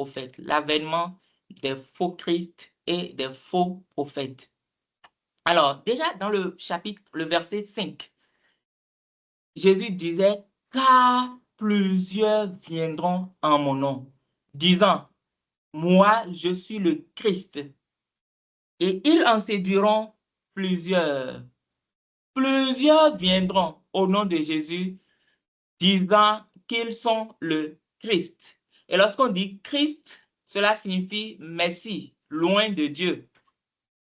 prophètes, l'avènement des faux Christ et des faux prophètes. Alors, déjà dans le chapitre, le verset 5, Jésus disait, car plusieurs viendront en mon nom, disant, moi, je suis le Christ. Et ils en séduiront plusieurs. Plusieurs viendront au nom de Jésus, disant qu'ils sont le Christ. Et lorsqu'on dit Christ, cela signifie Messie, loin de Dieu.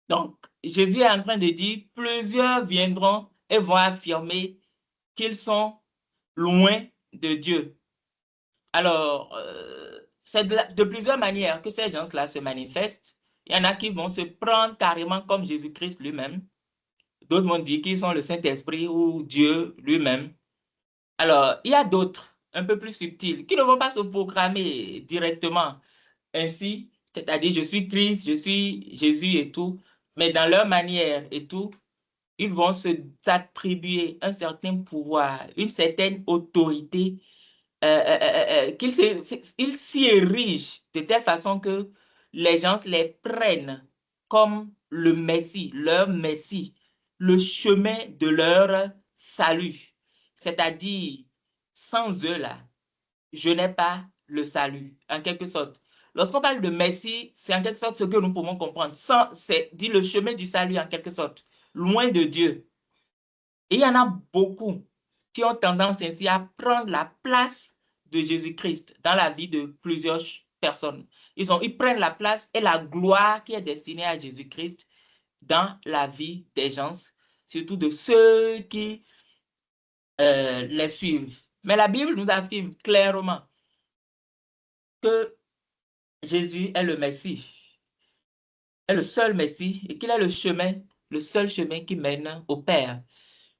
Donc, Jésus est en train de dire, plusieurs viendront et vont affirmer qu'ils sont loin de Dieu. Alors, c'est de plusieurs manières que ces gens-là se manifestent. Il y en a qui vont se prendre carrément comme Jésus-Christ lui-même. D'autres vont dire qu'ils sont le Saint-Esprit ou Dieu lui-même. Alors, il y a d'autres, un peu plus subtils, qui ne vont pas se programmer directement ainsi, c'est-à-dire je suis Christ, je suis Jésus et tout, mais dans leur manière et tout, ils vont s'attribuer un certain pouvoir, une certaine autorité, qu'ils s'y érigent de telle façon que les gens les prennent comme le Messie, leur Messie, le chemin de leur salut. C'est-à-dire, sans eux là, je n'ai pas le salut, en quelque sorte. Lorsqu'on parle de Messie, c'est en quelque sorte ce que nous pouvons comprendre. C'est dit le chemin du salut, en quelque sorte, loin de Dieu. Et il y en a beaucoup qui ont tendance ainsi à prendre la place de Jésus-Christ dans la vie de plusieurs personnes. Ils prennent la place et la gloire qui est destinée à Jésus-Christ dans la vie des gens, surtout de ceux qui les suivent. Mais la Bible nous affirme clairement que Jésus est le Messie, est le seul Messie et qu'il est le chemin, le seul chemin qui mène au Père.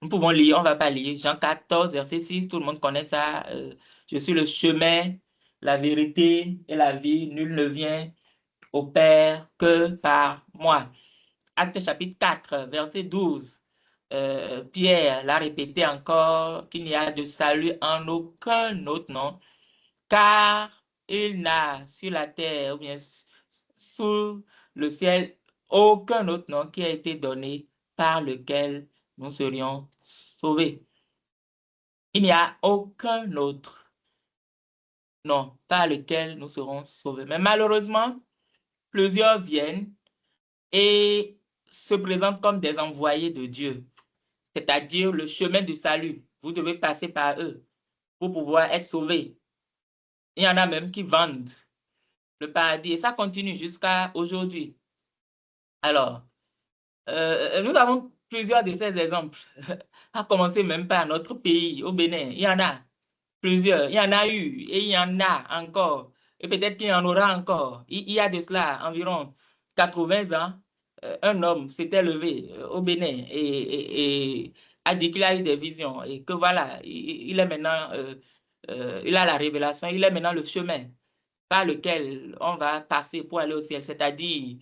Nous pouvons lire, on ne va pas lire, Jean 14, verset 6, tout le monde connaît ça. Je suis le chemin, la vérité et la vie. Nul ne vient au Père que par moi. Acte chapitre 4, verset 12. Pierre l'a répété encore qu'il n'y a de salut en aucun autre nom, car il n'a sur la terre ou bien sous le ciel aucun autre nom qui a été donné par lequel nous serions sauvés. Il n'y a aucun autre nom par lequel nous serons sauvés. Mais malheureusement, plusieurs viennent et se présentent comme des envoyés de Dieu, c'est-à-dire le chemin du salut. Vous devez passer par eux pour pouvoir être sauvés. Il y en a même qui vendent le paradis et ça continue jusqu'à aujourd'hui. Alors, nous avons plusieurs de ces exemples, à commencer même par notre pays, au Bénin. Il y en a plusieurs, il y en a eu et il y en a encore. Et peut-être qu'il y en aura encore. Il y a de cela environ 80 ans, un homme s'était levé au Bénin et a dit qu'il a eu des visions et que voilà, il est maintenant, il a la révélation, il est maintenant le chemin par lequel on va passer pour aller au ciel, c'est-à-dire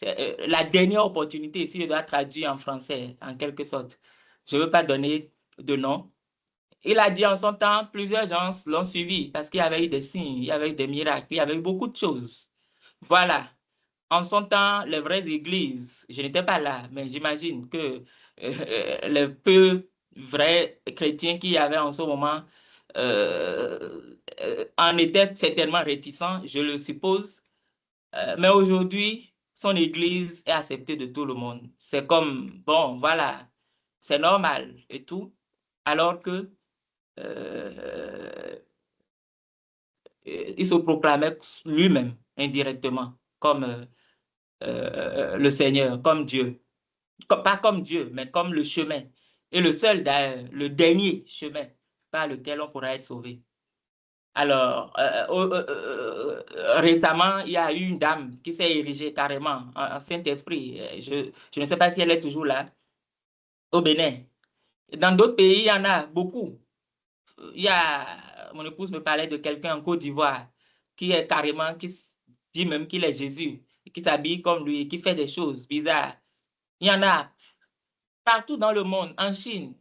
la dernière opportunité, si je dois traduire en français, en quelque sorte. Je ne veux pas donner de nom. Il a dit en son temps, plusieurs gens l'ont suivi parce qu'il y avait eu des signes, il y avait eu des miracles, il y avait eu beaucoup de choses. Voilà. En son temps, les vraies églises, je n'étais pas là, mais j'imagine que les peu vrais chrétiens qu'il y avait en ce moment en étaient certainement réticents, je le suppose. Mais aujourd'hui, son église est acceptée de tout le monde. C'est comme, bon, voilà, c'est normal et tout, alors que il se proclamait lui-même indirectement comme le Seigneur, comme Dieu. Pas comme Dieu, mais comme le chemin. Et le seul, le dernier chemin par lequel on pourra être sauvé. Alors, récemment, il y a eu une dame qui s'est érigée carrément en Saint-Esprit. Je ne sais pas si elle est toujours là, au Bénin. Dans d'autres pays, il y en a beaucoup. Il y a, mon épouse me parlait de quelqu'un en Côte d'Ivoire qui est carrément, qui dit même qu'il est Jésus, qui s'habille comme lui, qui fait des choses bizarres. Il y en a partout dans le monde, en Chine.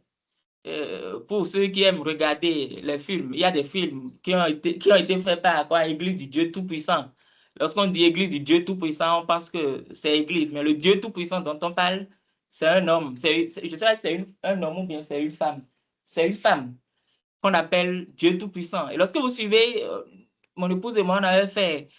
Pour ceux qui aiment regarder les films, il y a des films qui ont été faits par l'Église du Dieu Tout-Puissant. Lorsqu'on dit Église du Dieu Tout-Puissant, on pense que c'est Église, mais le Dieu Tout-Puissant dont on parle, c'est un homme. Je ne sais pas si c'est un homme ou bien c'est une femme. C'est une femme qu'on appelle Dieu Tout-Puissant. Et lorsque vous suivez, mon épouse et moi, on avait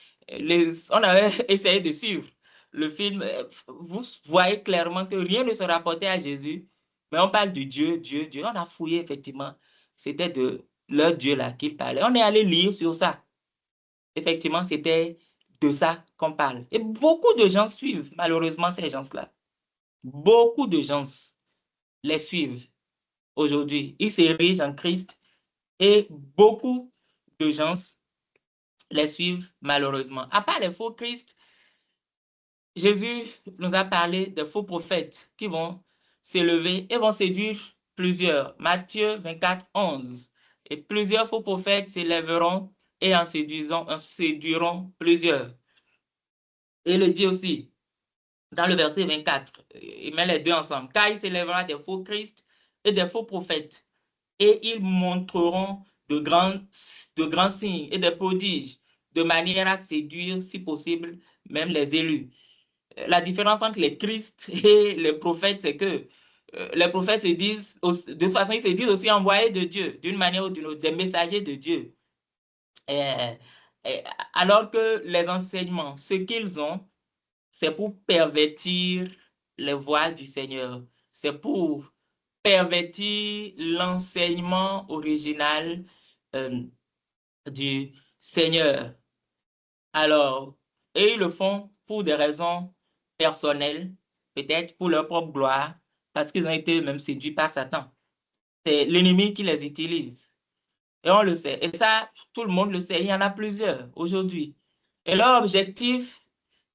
essayé de suivre le film. Vous voyez clairement que rien ne se rapportait à Jésus, mais on parle de Dieu, Dieu, Dieu. On a fouillé, effectivement. C'était de leur Dieu là qu'il parlait. On est allé lire sur ça. Effectivement, c'était de ça qu'on parle. Et beaucoup de gens suivent, malheureusement, ces gens-là. Beaucoup de gens les suivent aujourd'hui. Ils s'érigent en Christ et beaucoup de gens les suivent malheureusement. À part les faux Christ, Jésus nous a parlé des faux prophètes qui vont s'élever et vont séduire plusieurs. Matthieu 24, 11. Et plusieurs faux prophètes s'élèveront et en séduiront plusieurs. Et il le dit aussi dans le verset 24. Il met les deux ensemble. Car il s'élèvera des faux Christ et des faux prophètes. Et ils montreront de grands signes et des prodiges, de manière à séduire, si possible, même les élus. La différence entre les Christ et les prophètes, c'est que les prophètes se disent, de toute façon, ils se disent aussi envoyés de Dieu, d'une manière ou d'une autre, des messagers de Dieu. Et, et, alors que les enseignements, ce qu'ils ont, c'est pour pervertir les voies du Seigneur. C'est pour pervertir l'enseignement original euh, du Seigneur. Alors, et ils le font pour des raisons personnelles, peut-être pour leur propre gloire, parce qu'ils ont été même séduits par Satan. C'est l'ennemi qui les utilise. Et on le sait. Et ça, tout le monde le sait. Il y en a plusieurs aujourd'hui. Et leur objectif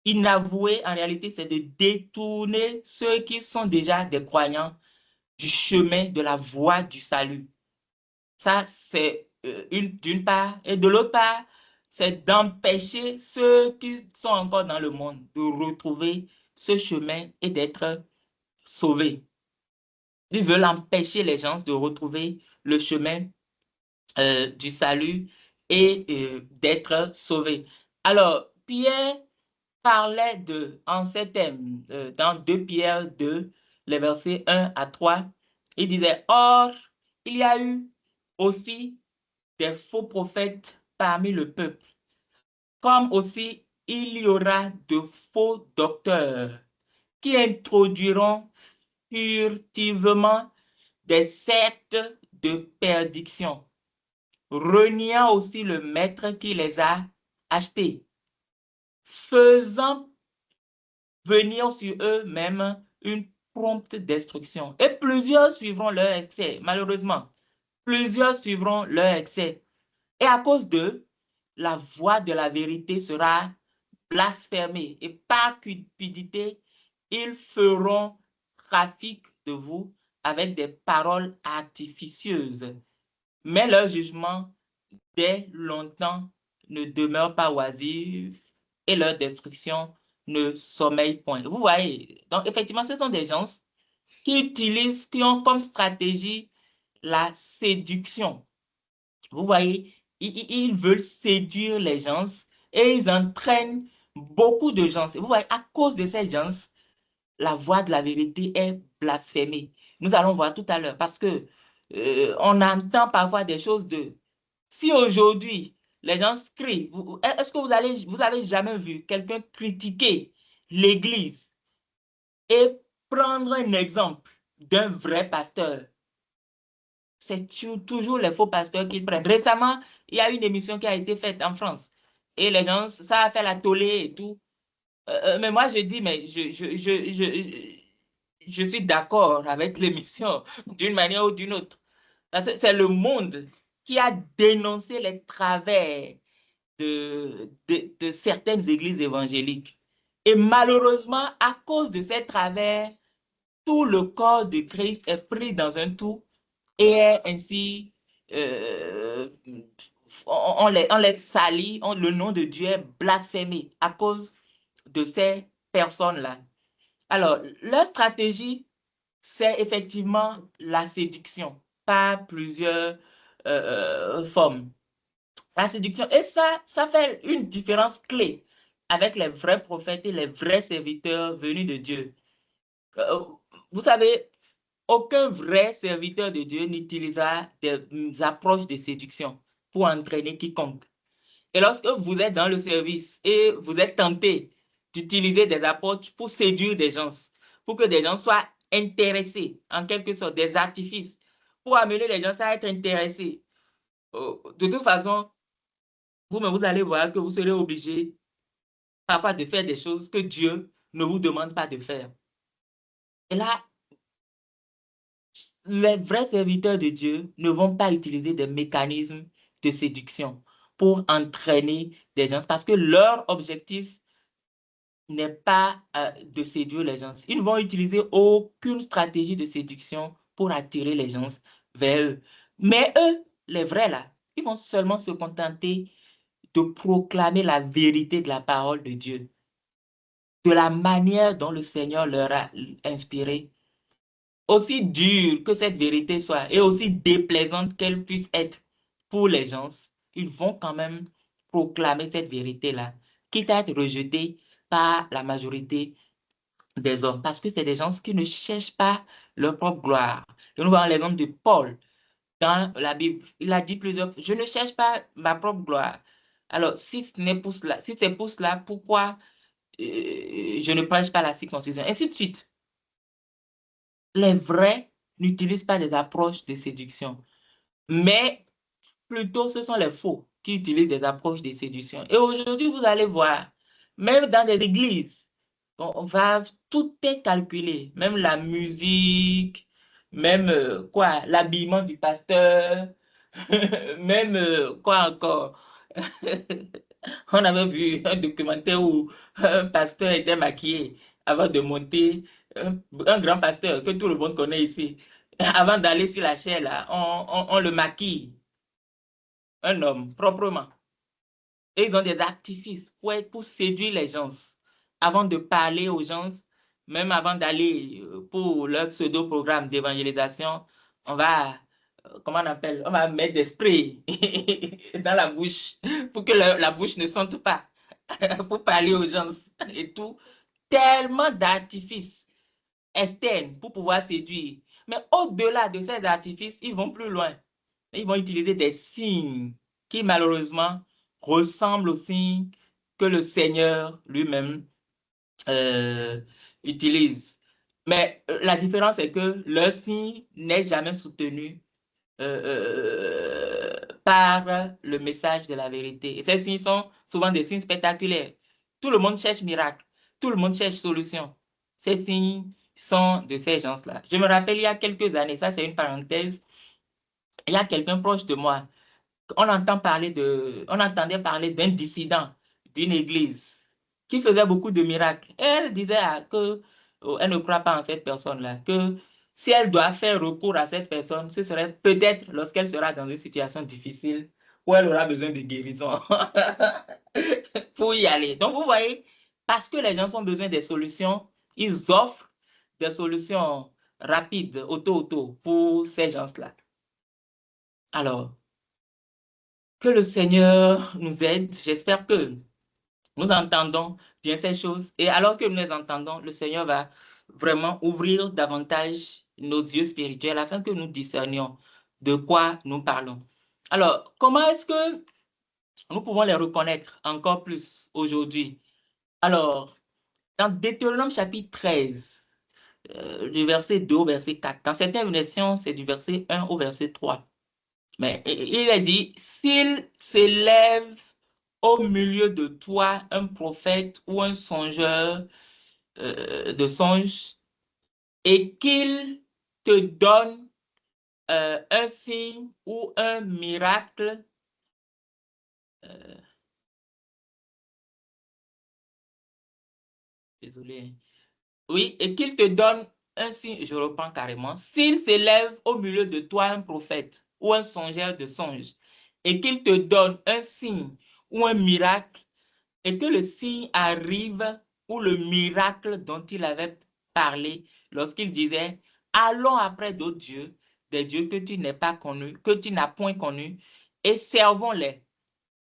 inavoué, en réalité, c'est de détourner ceux qui sont déjà des croyants du chemin, de la voie du salut. Ça, c'est d'une part. Et de l'autre part, c'est d'empêcher ceux qui sont encore dans le monde de retrouver ce chemin et d'être sauvés. Ils veulent empêcher les gens de retrouver le chemin du salut et d'être sauvés. Alors, Pierre parlait en ces thèmes, dans 2 Pierre 2, les versets 1 à 3, il disait, or, il y a eu aussi des faux prophètes parmi le peuple, comme aussi il y aura de faux docteurs qui introduiront furtivement des sectes de perdition, reniant aussi le maître qui les a achetés, faisant venir sur eux-mêmes une prompte destruction. Et plusieurs suivront leur excès, malheureusement. Plusieurs suivront leur excès. Et à cause d'eux, la voix de la vérité sera blasphémée. Et par cupidité, ils feront trafic de vous avec des paroles artificieuses. Mais leur jugement, dès longtemps, ne demeure pas oisif et leur destruction ne sommeille point. Vous voyez, donc effectivement, ce sont des gens qui ont comme stratégie la séduction. Vous voyez, ils veulent séduire les gens et ils entraînent beaucoup de gens. Vous voyez, à cause de ces gens, la voix de la vérité est blasphémée. Nous allons voir tout à l'heure parce que on entend parfois des choses de... Si aujourd'hui, les gens crient, est-ce que vous avez jamais vu quelqu'un critiquer l'Église et prendre un exemple d'un vrai pasteur? C'est toujours les faux pasteurs qu'ils prennent. Récemment, il y a une émission qui a été faite en France et les gens, ça a fait la tollée et tout. Mais moi, je dis, mais je suis d'accord avec l'émission d'une manière ou d'une autre. Parce que c'est le monde qui a dénoncé les travers de certaines églises évangéliques. Et malheureusement, à cause de ces travers, tout le corps de Christ est pris dans un tout et est ainsi, euh, on les salit, le nom de Dieu est blasphémé à cause de ces personnes-là. Alors, leur stratégie, c'est effectivement la séduction par plusieurs formes. La séduction, et ça fait une différence clé avec les vrais prophètes et les vrais serviteurs venus de Dieu. Vous savez, aucun vrai serviteur de Dieu n'utilisera des approches de séduction pour entraîner quiconque. Et lorsque vous êtes dans le service et vous êtes tenté d'utiliser des approches pour séduire des gens, pour que des gens soient intéressés, en quelque sorte, des artifices, pour amener les gens à être intéressés, de toute façon, vous allez voir que vous serez obligé parfois de faire des choses que Dieu ne vous demande pas de faire. Et là, les vrais serviteurs de Dieu ne vont pas utiliser des mécanismes de séduction pour entraîner des gens parce que leur objectif n'est pas de séduire les gens. Ils ne vont utiliser aucune stratégie de séduction pour attirer les gens vers eux. Mais eux, les vrais là, ils vont seulement se contenter de proclamer la vérité de la parole de Dieu, de la manière dont le Seigneur leur a inspiré. Aussi dure que cette vérité soit et aussi déplaisante qu'elle puisse être pour les gens, ils vont quand même proclamer cette vérité-là, quitte à être rejetée par la majorité des hommes, parce que c'est des gens qui ne cherchent pas leur propre gloire. Et nous voyons l'exemple de Paul dans la Bible. Il a dit plusieurs fois, je ne cherche pas ma propre gloire. Alors, si c'est pour cela, pourquoi je ne prêche pas la circoncision? Ainsi de suite. Les vrais n'utilisent pas des approches de séduction, mais plutôt ce sont les faux qui utilisent des approches de séduction. Et aujourd'hui, vous allez voir, même dans des églises, tout est calculé, même la musique, même quoi, l'habillement du pasteur, même quoi encore. On avait vu un documentaire où un pasteur était maquillé avant de monter, un grand pasteur que tout le monde connaît ici. Avant d'aller sur la chaire, là, on le maquille, un homme, proprement. Et ils ont des artifices pour séduire les gens. Avant de parler aux gens, même avant d'aller pour leur pseudo-programme d'évangélisation, on va, comment on appelle, on va mettre des sprays dans la bouche pour que la bouche ne sente pas, pour parler aux gens et tout. Tellement d'artifices externes pour pouvoir séduire. Mais au-delà de ces artifices, ils vont plus loin. Ils vont utiliser des signes qui malheureusement ressemblent aux signes que le Seigneur lui-même euh, utilise. Mais la différence est que leur signe n'est jamais soutenu par le message de la vérité. Et ces signes sont souvent des signes spectaculaires. Tout le monde cherche miracle. Tout le monde cherche solution. Ces signes sont de ces gens-là. Je me rappelle il y a quelques années, ça c'est une parenthèse, il y a quelqu'un proche de moi. On entendait parler d'un dissident d'une église qui faisait beaucoup de miracles. Et elle disait elle ne croit pas en cette personne-là, que si elle doit faire recours à cette personne, ce serait peut-être lorsqu'elle sera dans une situation difficile où elle aura besoin de guérison pour y aller. Donc, vous voyez, parce que les gens ont besoin des solutions, ils offrent des solutions rapides, auto, pour ces gens-là. Alors, que le Seigneur nous aide. J'espère que nous entendons bien ces choses. Et alors que nous les entendons, le Seigneur va vraiment ouvrir davantage nos yeux spirituels afin que nous discernions de quoi nous parlons. Alors, comment est-ce que nous pouvons les reconnaître encore plus aujourd'hui? Alors, dans Deutéronome chapitre 13, du verset 2 au verset 4, dans certaines versions, c'est du verset 1 au verset 3. Mais il est dit, s'il s'élève au milieu de toi un prophète ou un songeur de songe et qu'il te donne un signe ou un miracle, euh, désolé, oui, et qu'il te donne un signe, je reprends carrément, s'il s'élève au milieu de toi un prophète ou un songeur de songe et qu'il te donne un signe ou un miracle, et que le signe arrive ou le miracle dont il avait parlé lorsqu'il disait, allons après d'autres dieux, des dieux que tu n'es pas connus, que tu n'as point connus, et servons-les.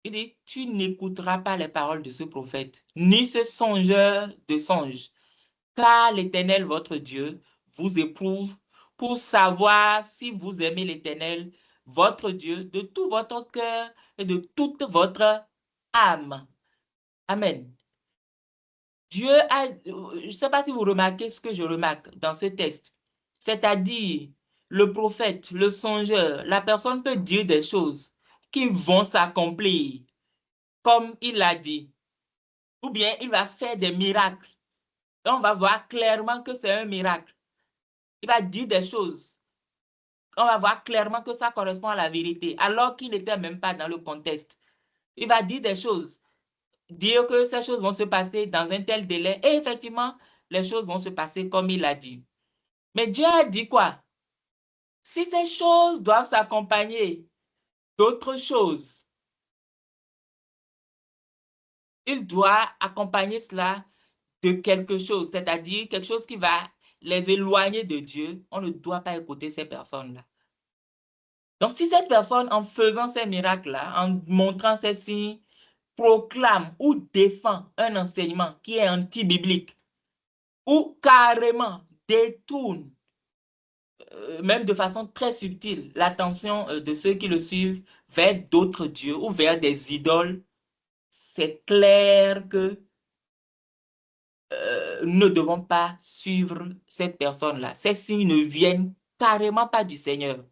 Il dit, tu n'écouteras pas les paroles de ce prophète, ni ce songeur de songes, car l'Éternel, votre Dieu, vous éprouve pour savoir si vous aimez l'Éternel, votre Dieu, de tout votre cœur et de toute votre âme. Amen. Dieu a, je ne sais pas si vous remarquez ce que je remarque dans ce texte, c'est-à-dire le prophète, le songeur, la personne peut dire des choses qui vont s'accomplir comme il l'a dit, ou bien il va faire des miracles. Et on va voir clairement que c'est un miracle. Il va dire des choses. On va voir clairement que ça correspond à la vérité, alors qu'il n'était même pas dans le contexte. Il va dire des choses, dire que ces choses vont se passer dans un tel délai, et effectivement, les choses vont se passer comme il a dit. Mais Dieu a dit quoi? Si ces choses doivent s'accompagner d'autres choses, il doit accompagner cela de quelque chose, c'est-à-dire quelque chose qui va les éloigner de Dieu. On ne doit pas écouter ces personnes-là. Donc, si cette personne, en faisant ces miracles-là, en montrant ces signes, proclame ou défend un enseignement qui est anti-biblique, ou carrément détourne, même de façon très subtile, l'attention de ceux qui le suivent vers d'autres dieux ou vers des idoles, c'est clair que nous ne devons pas suivre cette personne-là. Ces signes ne viennent carrément pas du Seigneur.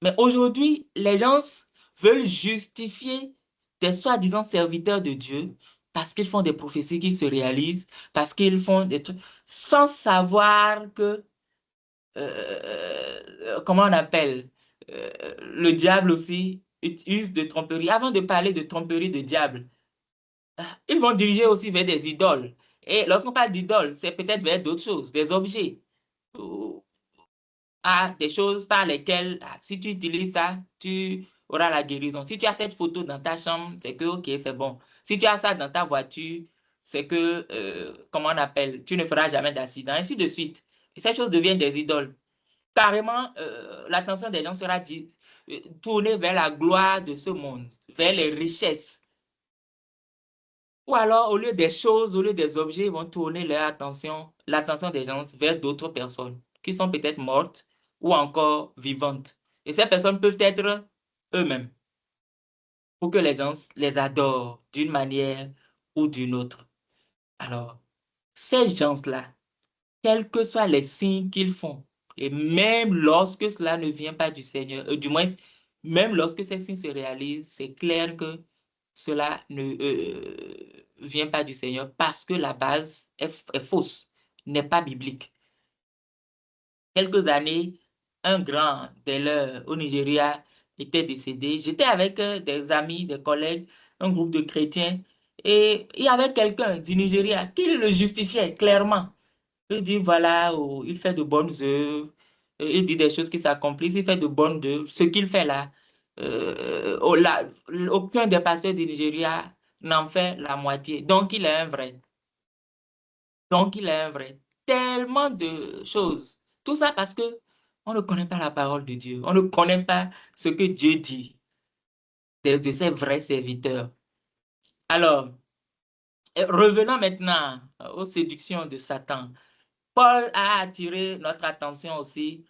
Mais aujourd'hui, les gens veulent justifier des soi-disant serviteurs de Dieu parce qu'ils font des prophéties qui se réalisent, parce qu'ils font des trucs, sans savoir que, comment on appelle, le diable aussi use de tromperie. Avant de parler de tromperie de diable, ils vont diriger aussi vers des idoles. Et lorsqu'on parle d'idoles, c'est peut-être vers d'autres choses, des objets, à des choses par lesquelles, si tu utilises ça, tu auras la guérison. Si tu as cette photo dans ta chambre, c'est que, ok, c'est bon. Si tu as ça dans ta voiture, c'est que, comment on appelle, tu ne feras jamais d'accident, ainsi de suite. Et ces choses deviennent des idoles. Carrément, l'attention des gens sera tournée vers la gloire de ce monde, vers les richesses. Ou alors, au lieu des choses, au lieu des objets, ils vont tourner leur attention, l'attention des gens vers d'autres personnes qui sont peut-être mortes ou encore vivantes. Et ces personnes peuvent être eux-mêmes pour que les gens les adorent d'une manière ou d'une autre. Alors, ces gens-là, quels que soient les signes qu'ils font, et même lorsque cela ne vient pas du Seigneur, du moins, même lorsque ces signes se réalisent, c'est clair que cela ne vient pas du Seigneur parce que la base est fausse, n'est pas biblique. Quelques années, un grand des leurs au Nigeria était décédé. J'étais avec des amis, des collègues, un groupe de chrétiens, et il y avait quelqu'un du Nigeria qui le justifiait clairement. Il dit, voilà, oh, il fait de bonnes œuvres, il dit des choses qui s'accomplissent, il fait de bonnes œuvres. Ce qu'il fait là, aucun des pasteurs du Nigeria n'en fait la moitié. Donc, il est un vrai. Donc, il est un vrai. Tellement de choses. Tout ça parce que on ne connaît pas la parole de Dieu. On ne connaît pas ce que Dieu dit de ses vrais serviteurs. Alors, revenons maintenant aux séductions de Satan. Paul a attiré notre attention aussi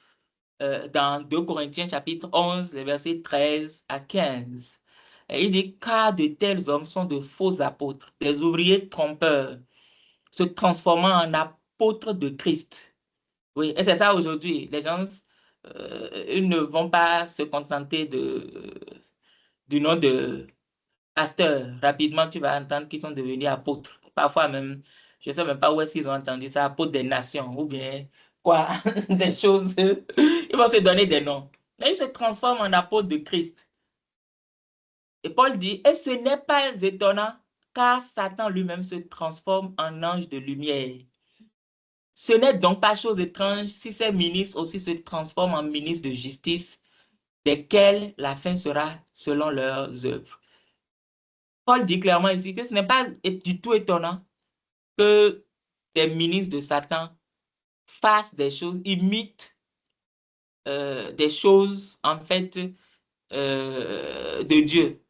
dans 2 Corinthiens chapitre 11, les versets 13 à 15. Et il dit, car de tels hommes sont de faux apôtres, des ouvriers trompeurs, se transformant en apôtres de Christ. Oui, et c'est ça aujourd'hui. Les gens, ils ne vont pas se contenter du nom de pasteur. Rapidement, tu vas entendre qu'ils sont devenus apôtres. Parfois même, je ne sais même pas où est-ce qu'ils ont entendu ça, apôtres des nations, ou bien quoi, des choses. Ils vont se donner des noms. Et ils se transforment en apôtres de Christ. Et Paul dit, et ce n'est pas étonnant, car Satan lui-même se transforme en ange de lumière. Ce n'est donc pas chose étrange si ces ministres aussi se transforment en ministres de justice, desquels la fin sera selon leurs œuvres. Paul dit clairement ici que ce n'est pas du tout étonnant que des ministres de Satan fassent des choses, imitent des choses en fait de Dieu.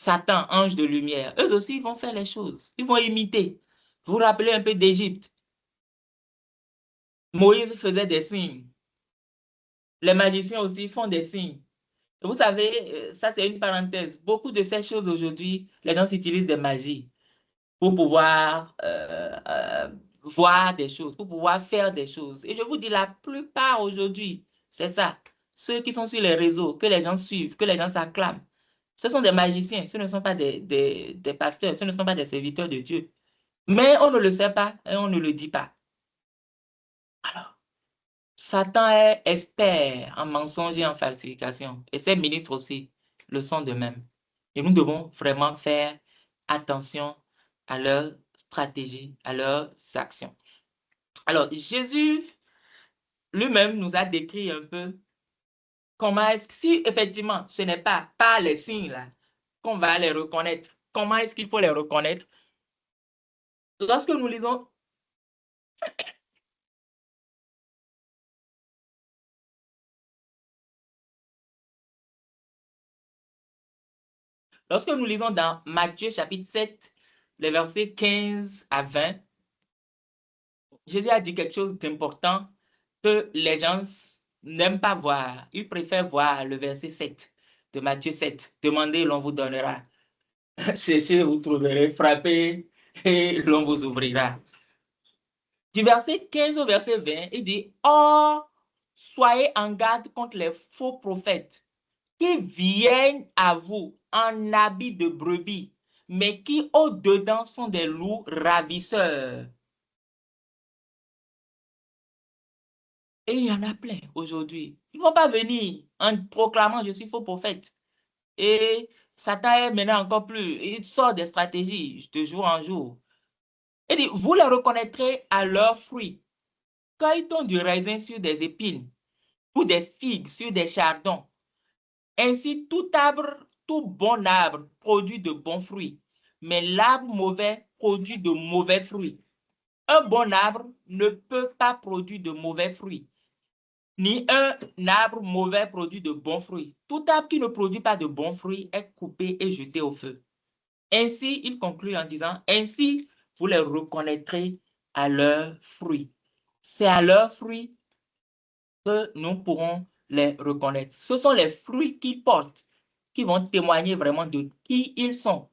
Satan, ange de lumière, eux aussi, ils vont faire les choses. Ils vont imiter. Vous vous rappelez un peu d'Égypte. Moïse faisait des signes. Les magiciens aussi font des signes. Vous savez, ça c'est une parenthèse. Beaucoup de ces choses aujourd'hui, les gens utilisent des magies pour pouvoir voir des choses, pour pouvoir faire des choses. Et je vous dis, la plupart aujourd'hui, c'est ça. Ceux qui sont sur les réseaux, que les gens suivent, que les gens s'acclament, ce sont des magiciens, ce ne sont pas des pasteurs, ce ne sont pas des serviteurs de Dieu. Mais on ne le sait pas et on ne le dit pas. Alors, Satan est expert en mensonges et en falsification. Et ses ministres aussi le sont de même. Et nous devons vraiment faire attention à leurs stratégies, à leurs actions. Alors, Jésus lui-même nous a décrit un peu comment est-ce que, si effectivement ce n'est pas par les signes là qu'on va les reconnaître, comment est-ce qu'il faut les reconnaître? Lorsque nous lisons Lorsque nous lisons dans Matthieu chapitre 7, les versets 15 à 20, Jésus a dit quelque chose d'important que les gens n'aiment pas voir. Ils préfèrent voir le verset 7 de Matthieu 7. Demandez, l'on vous donnera. Cherchez, vous trouverez. Frappez et l'on vous ouvrira. Du verset 15 au verset 20, il dit, or, soyez en garde contre les faux prophètes qui viennent à vous en habit de brebis, mais qui au-dedans sont des loups ravisseurs. Et il y en a plein aujourd'hui. Ils ne vont pas venir en proclamant je suis faux prophète. Et Satan est maintenant encore plus. Il sort des stratégies de jour en jour. Il dit, vous les reconnaîtrez à leurs fruits. Quand ils ont du raisin sur des épines ou des figues sur des chardons, ainsi, tout arbre, tout bon arbre produit de bons fruits, mais l'arbre mauvais produit de mauvais fruits. Un bon arbre ne peut pas produire de mauvais fruits, ni un arbre mauvais produit de bons fruits. Tout arbre qui ne produit pas de bons fruits est coupé et jeté au feu. Ainsi, il conclut en disant, ainsi, vous les reconnaîtrez à leurs fruits. C'est à leurs fruits que nous pourrons les reconnaître. Ce sont les fruits qu'ils portent qui vont témoigner vraiment de qui ils sont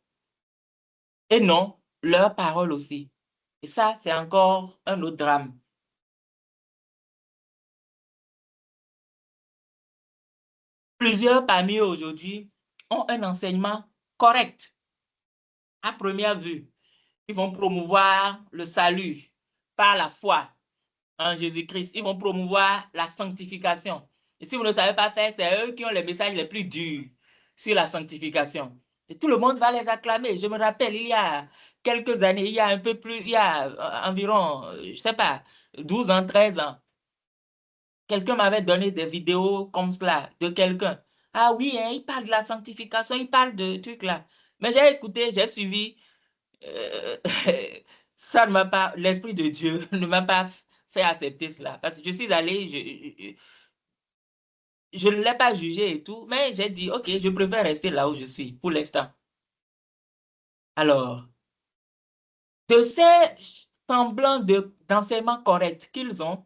et non leurs paroles aussi. Et ça, c'est encore un autre drame. Plusieurs parmi eux aujourd'hui ont un enseignement correct à première vue. Ils vont promouvoir le salut par la foi en Jésus-Christ. Ils vont promouvoir la sanctification. Et si vous ne savez pas faire, c'est eux qui ont les messages les plus durs sur la sanctification. Et tout le monde va les acclamer. Je me rappelle, il y a quelques années, il y a un peu plus, il y a environ, je ne sais pas, 12 ans, 13 ans, quelqu'un m'avait donné des vidéos comme cela de quelqu'un. Ah oui, hein, il parle de la sanctification, il parle de trucs là. Mais j'ai écouté, j'ai suivi. euh, Ça ne m'a pas, l'Esprit de Dieu ne m'a pas fait accepter cela. Parce que je suis allé, je ne l'ai pas jugé et tout, mais j'ai dit, OK, je préfère rester là où je suis pour l'instant. Alors, de ces semblants d'enseignement correct qu'ils ont,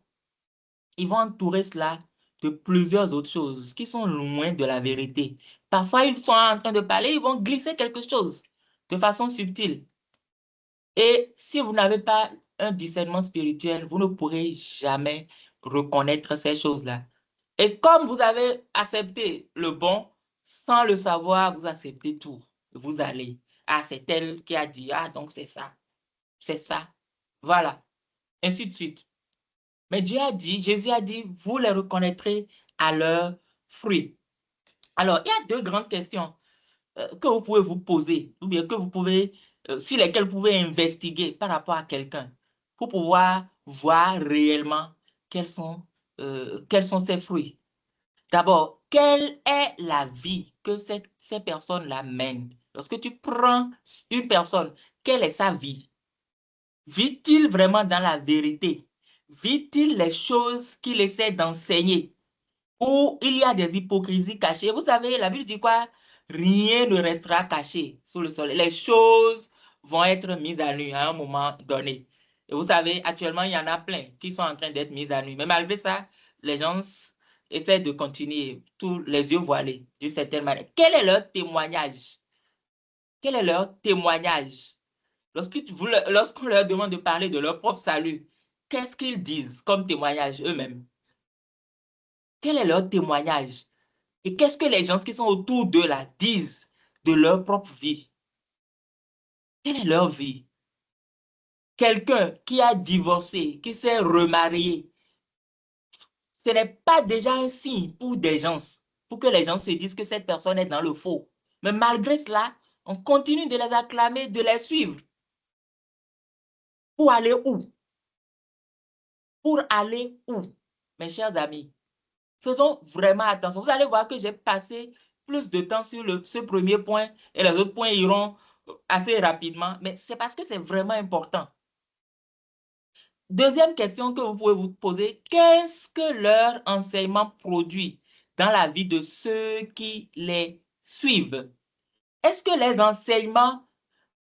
ils vont entourer cela de plusieurs autres choses qui sont loin de la vérité. Parfois, ils sont en train de parler, ils vont glisser quelque chose de façon subtile. Et si vous n'avez pas un discernement spirituel, vous ne pourrez jamais reconnaître ces choses-là. Et comme vous avez accepté le bon, sans le savoir, vous acceptez tout. Vous allez. Ah, c'est elle qui a dit. Ah, donc c'est ça. C'est ça. Voilà. Ainsi de suite. Mais Dieu a dit, Jésus a dit, vous les reconnaîtrez à leurs fruits. Alors, il y a deux grandes questions que vous pouvez vous poser, ou bien que vous pouvez, sur lesquelles vous pouvez investiguer par rapport à quelqu'un, pour pouvoir voir réellement quels sont ses fruits. D'abord, quelle est la vie que ces personnes-là mènent? Lorsque tu prends une personne, quelle est sa vie? Vit-il vraiment dans la vérité? Vit-il les choses qu'il essaie d'enseigner? Ou il y a des hypocrisies cachées? Vous savez, la Bible dit quoi? rien ne restera caché sous le soleil. Les choses vont être mises à nu à un moment donné. Et vous savez, actuellement, il y en a plein qui sont en train d'être mises à nu. Mais malgré ça, les gens essaient de continuer, tous les yeux voilés, d'une certaine manière. Quel est leur témoignage? Quel est leur témoignage? Lorsqu'on leur demande de parler de leur propre salut, qu'est-ce qu'ils disent comme témoignage eux-mêmes? Quel est leur témoignage? Et qu'est-ce que les gens qui sont autour d'eux là disent de leur propre vie? Quelle est leur vie? Quelqu'un qui a divorcé, qui s'est remarié, ce n'est pas déjà un signe pour des gens, pour que les gens se disent que cette personne est dans le faux. Mais malgré cela, on continue de les acclamer, de les suivre. Pour aller où? Pour aller où? Mes chers amis, faisons vraiment attention. Vous allez voir que j'ai passé plus de temps sur ce premier point et les autres points iront assez rapidement, mais c'est parce que c'est vraiment important. Deuxième question que vous pouvez vous poser, qu'est-ce que leur enseignement produit dans la vie de ceux qui les suivent? Est-ce que les enseignements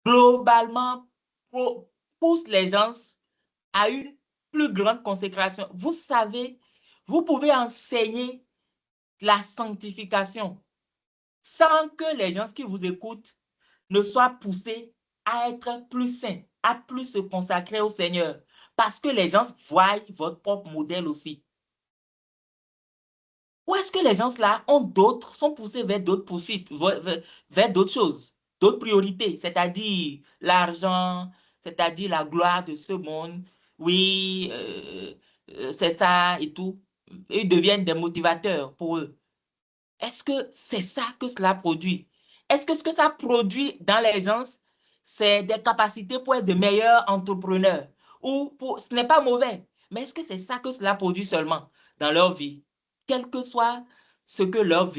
globalement poussent les gens à une plus grande consécration? Vous savez, vous pouvez enseigner la sanctification sans que les gens qui vous écoutent ne soient poussés à être plus saints, à plus se consacrer au Seigneur, parce que les gens voient votre propre modèle aussi. Ou est-ce que les gens là sont poussés vers d'autres poursuites, vers d'autres choses, d'autres priorités, c'est-à-dire l'argent, c'est-à-dire la gloire de ce monde, oui, c'est ça et tout. Ils deviennent des motivateurs pour eux. Est-ce que c'est ça que cela produit? Est-ce que ce que ça produit dans les gens, c'est des capacités pour être de meilleurs entrepreneurs? Ce n'est pas mauvais, mais est-ce que c'est ça que cela produit seulement dans leur vie? Quel que soit ce que leur vie